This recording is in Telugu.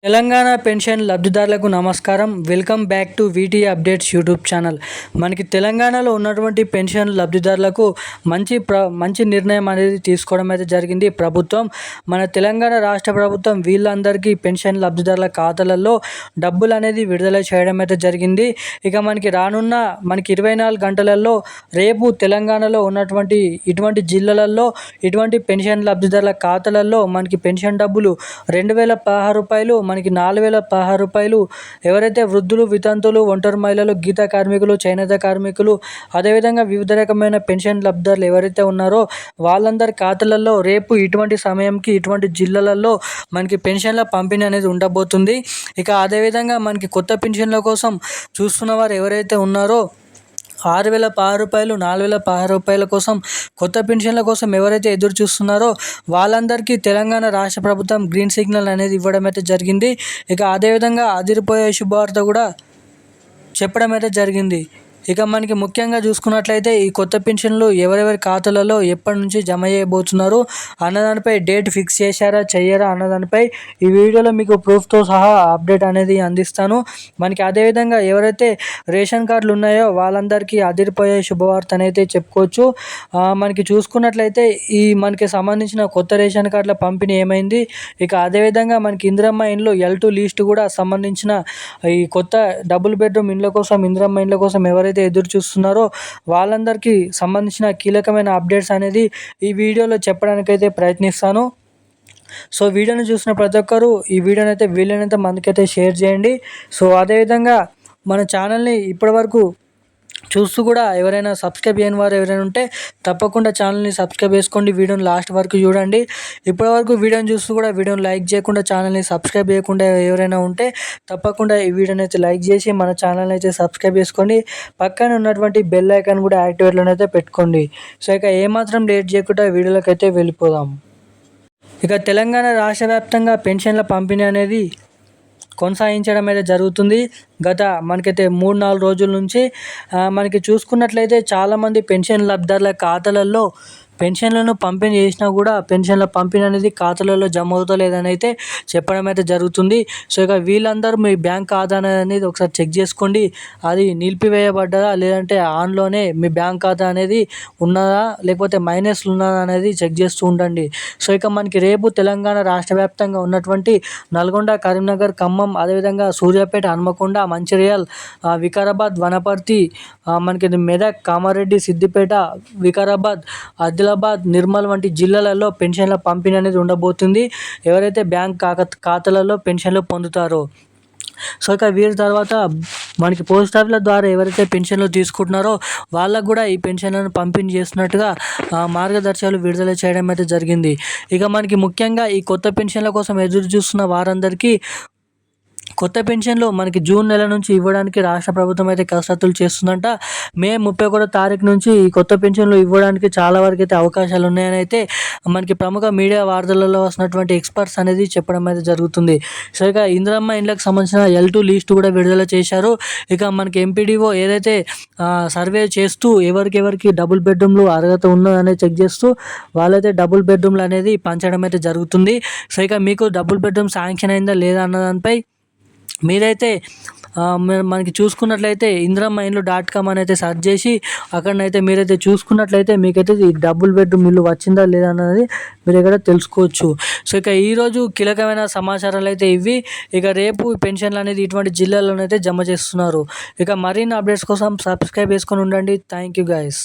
తెలంగాణ పెన్షన్ లబ్ధిదారులకు నమస్కారం. Welcome back to వీటీ updates YouTube channel. మనకి తెలంగాణలో ఉన్నటువంటి పెన్షన్ లబ్ధిదారులకు మంచి నిర్ణయం అనేది తీసుకోవడం అయితే జరిగింది ప్రభుత్వం. మన తెలంగాణ రాష్ట్ర ప్రభుత్వం వీళ్ళందరికీ పెన్షన్ లబ్ధిదారుల ఖాతాలలో డబ్బులు అనేది విడుదల చేయడం అయితే జరిగింది. ఇక మనకి రానున్న 24 గంటలలో రేపు తెలంగాణలో ఉన్నటువంటి ఇటువంటి జిల్లాలలో ఇటువంటి పెన్షన్ లబ్ధిదారుల ఖాతాలలో మనకి పెన్షన్ డబ్బులు 2016 రూపాయలు, మనకి 4016 రూపాయలు. ఎవరైతే వృద్ధులు, వితంతువులు, ఒంటరి మహిళలు, గీత కార్మికులు, చేనేత కార్మికులు, అదేవిధంగా వివిధ రకమైన పెన్షన్ లబ్ధిదారులు ఎవరైతే ఉన్నారో వాళ్ళందరి ఖాతాలలో రేపు ఇటువంటి సమయంకి ఇటువంటి జిల్లాలలో మనకి పెన్షన్ల పంపిణీ అనేది ఉండబోతుంది. ఇక అదేవిధంగా మనకి కొత్త పెన్షన్ల కోసం చూస్తున్న వారు ఎవరైతే ఉన్నారో 6016 రూపాయలు, 4016 రూపాయల కోసం కొత్త పెన్షన్ల కోసం ఎవరైతే ఎదురు చూస్తున్నారో వాళ్ళందరికీ తెలంగాణ రాష్ట్ర ప్రభుత్వం గ్రీన్ సిగ్నల్ అనేది ఇవ్వడం అయితే జరిగింది. ఇక అదేవిధంగా అదిరిపోయే శుభవార్త కూడా చెప్పడం అయితే జరిగింది. ఇక మనకి ముఖ్యంగా చూసుకున్నట్లయితే ఈ కొత్త పెన్షన్లు ఎవరెవరి ఖాతాలలో ఎప్పటి నుంచి జమ చేయబోతున్నారు అన్నదానిపై డేట్ ఫిక్స్ చేశారా చెయ్యరా అన్నదానిపై ఈ వీడియోలో మీకు ప్రూఫ్తో సహా అప్డేట్ అనేది అందిస్తాను. మనకి అదేవిధంగా ఎవరైతే రేషన్ కార్డులు ఉన్నాయో వాళ్ళందరికీ అదిరిపోయే శుభవార్త అనేది చెప్పుకోవచ్చు. మనకి చూసుకున్నట్లయితే మనకి సంబంధించిన కొత్త రేషన్ కార్డుల పంపిణీ ఏమైంది, ఇక అదేవిధంగా మనకి ఇందిరమ్మ ఇండ్లు L2 లిస్ట్ కూడా సంబంధించిన ఈ కొత్త డబుల్ బెడ్రూమ్ ఇండ్ల కోసం, ఇందిరమ్మ ఇండ్ల కోసం ఎవరైతే ఎదురు చూస్తున్నారో వాళ్ళందరికీ సంబంధించిన కీలకమైన అప్డేట్స్ అనేది ఈ వీడియోలో చెప్పడానికైతే ప్రయత్నిస్తాను. సో వీడియోని చూసిన ప్రతి ఒక్కరు ఈ వీడియోని అయితే వీలైనంత మందికైతే షేర్ చేయండి. సో అదేవిధంగా మన ఛానల్ని ఇప్పటివరకు చూస్తూ కూడా ఎవరైనా సబ్స్క్రైబ్ చేయని వారు ఎవరైనా ఉంటే తప్పకుండా ఛానల్ని సబ్స్క్రైబ్ చేసుకోండి. వీడియోని లాస్ట్ వరకు చూడండి. ఇప్పటివరకు వీడియోని చూస్తూ కూడా వీడియోని లైక్ చేయకుండా ఛానల్ని సబ్స్క్రైబ్ చేయకుండా ఎవరైనా ఉంటే తప్పకుండా ఈ వీడియోని అయితే లైక్ చేసి మన ఛానల్ని అయితే సబ్స్క్రైబ్ చేసుకోండి. పక్కన ఉన్నటువంటి బెల్ ఐకాన్ కూడా యాక్టివేట్లోనే అయితే పెట్టుకోండి. సో ఇక ఏమాత్రం లేట్ చేయకుండా వీడియోలోకి అయితే వెళ్ళిపోదాం. ఇక తెలంగాణ రాష్ట్ర వ్యాప్తంగా పెన్షన్ల పంపిణీ అనేది కొనసాగించడం అయితే జరుగుతుంది. గత మనకైతే 3-4 రోజుల నుంచి మనకి చూసుకున్నట్లయితే చాలామంది పెన్షన్ లబ్ధిదారుల ఖాతాలలో పెన్షన్లను పంపిణీ చేసినా కూడా పెన్షన్ల పంపిణీ అనేది ఖాతాలలో జమ అవుతలేదని అయితే చెప్పడం అయితే జరుగుతుంది. సో ఇక వీళ్ళందరూ మీ బ్యాంక్ ఖాతా అనేది ఒకసారి చెక్ చేసుకోండి. అది నిలిపివేయబడ్డదా లేదంటే ఆన్లోనే మీ బ్యాంక్ ఖాతా అనేది ఉన్నదా లేకపోతే మైనస్లు ఉన్నదా అనేది చెక్ చేస్తూ ఉండండి. సో ఇక మనకి రేపు తెలంగాణ రాష్ట్ర వ్యాప్తంగా ఉన్నటువంటి నల్గొండ, కరీంనగర్, ఖమ్మం, అదేవిధంగా సూర్యాపేట, హన్మకొండ, మంచిర్యాల్, వికారాబాద్, వనపర్తి, మనకి మెదక్, కామారెడ్డి, సిద్దిపేట, వికారాబాద్, ఆదిలాబాద్, నిర్మల్ వంటి జిల్లాలలో పెన్షన్ల పంపిణీ అనేది ఉండబోతుంది. ఎవరైతే బ్యాంక్ ఖాతాలలో పెన్షన్లు పొందుతారో సో ఇక వీరి తర్వాత మనకి పోస్ట్ ఆఫీసుల ద్వారా ఎవరైతే పెన్షన్లు తీసుకుంటున్నారో వాళ్ళకు కూడా ఈ పెన్షన్లను పంపిణీ చేస్తున్నట్టుగా మార్గదర్శకాలు విడుదల చేయడం అయితే జరిగింది. ఇక మనకి ముఖ్యంగా ఈ కొత్త పెన్షన్ల కోసం ఎదురు చూస్తున్న వారందరికీ కొత్త పెన్షన్లు మనకి జూన్ నెల నుంచి ఇవ్వడానికి రాష్ట్ర ప్రభుత్వం అయితే కసరత్తులు చేస్తుందంట. మే 31 తారీఖు నుంచి ఈ కొత్త పెన్షన్లు ఇవ్వడానికి చాలా వరకు అయితే అవకాశాలు ఉన్నాయని అయితే మనకి ప్రముఖ మీడియా వార్తలలో వస్తున్నటువంటి ఎక్స్పర్ట్స్ అనేది చెప్పడం అయితే జరుగుతుంది. సో ఇక ఇందిరమ్మ ఇండ్లకు సంబంధించిన L2 లిస్ట్ కూడా విడుదల చేశారు. ఇక మనకి ఎంపీడీఓ ఏదైతే సర్వే చేస్తూ ఎవరికి డబుల్ బెడ్రూమ్లు అర్హత ఉన్నదనేది చెక్ చేస్తూ వాళ్ళైతే డబుల్ బెడ్రూమ్లు అనేది పంచడం అయితే జరుగుతుంది. సో ఇక మీకు డబుల్ బెడ్రూమ్ శాంక్షన్ అయిందా లేదా అన్న దానిపై మీరైతే మనకి చూసుకున్నట్లయితే indramainlu.com అని అయితే సెర్చ్ చేసి అక్కడనైతే మీరైతే చూసుకున్నట్లయితే మీకైతే ఈ డబుల్ బెడ్రూమ్ ఇల్లు వచ్చిందా లేదా అన్నది మీరు ఇక్కడ తెలుసుకోవచ్చు. సో ఇక ఈరోజు కీలకమైన సమాచారాలు అయితే ఇవి. ఇక రేపు పెన్షన్లు అనేది ఇటువంటి జిల్లాల్లోనైతే జమ చేస్తున్నారు. ఇక మరిన్ని అప్డేట్స్ కోసం సబ్స్క్రైబ్ చేసుకొని ఉండండి. Thank you guys.